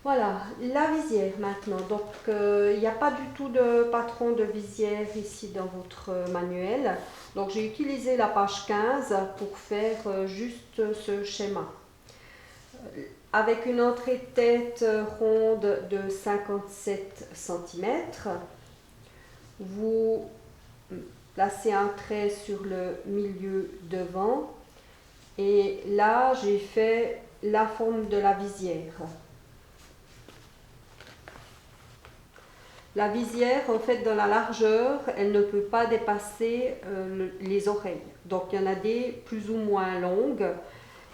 Voilà, la visière maintenant. Donc, il n'y a pas du tout de patron de visière ici dans votre manuel. Donc, j'ai utilisé la page 15 pour faire juste ce schéma. Avec une entrée de tête ronde de 57 cm, vous placez un trait sur le milieu devant et là, j'ai fait la forme de la visière. La visière, en fait, dans la largeur, elle ne peut pas dépasser les oreilles. Donc, il y en a des plus ou moins longues,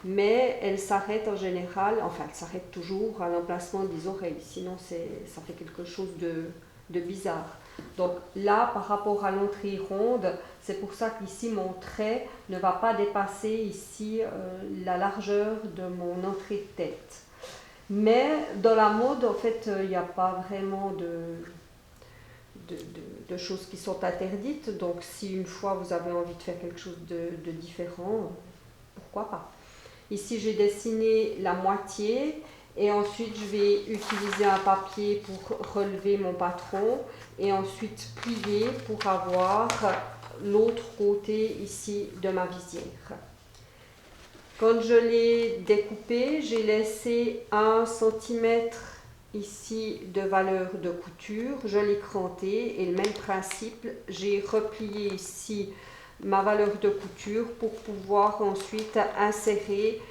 mais elle s'arrête en général, enfin, elle s'arrête toujours à l'emplacement des oreilles. Sinon, ça fait quelque chose de bizarre. Donc là, par rapport à l'entrée ronde, c'est pour ça qu'ici, mon trait ne va pas dépasser ici la largeur de mon entrée de tête. Mais dans la mode, en fait, il n'y a pas vraiment de choses qui sont interdites. Donc si une fois vous avez envie de faire quelque chose de différent, pourquoi pas. Ici j'ai dessiné la moitié et ensuite je vais utiliser un papier pour relever mon patron et ensuite plier pour avoir l'autre côté ici de ma visière. Quand je l'ai découpé, j'ai laissé 1 cm ici de valeur de couture, je l'ai cranté et le même principe, j'ai replié ici ma valeur de couture pour pouvoir ensuite insérer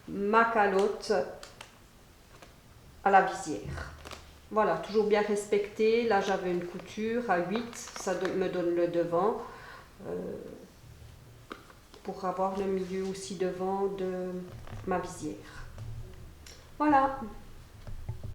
ma calotte à la visière. Voilà, toujours bien respecté. Là j'avais une couture à 8, ça me donne le devant pour avoir le milieu aussi devant de ma visière. Voilà.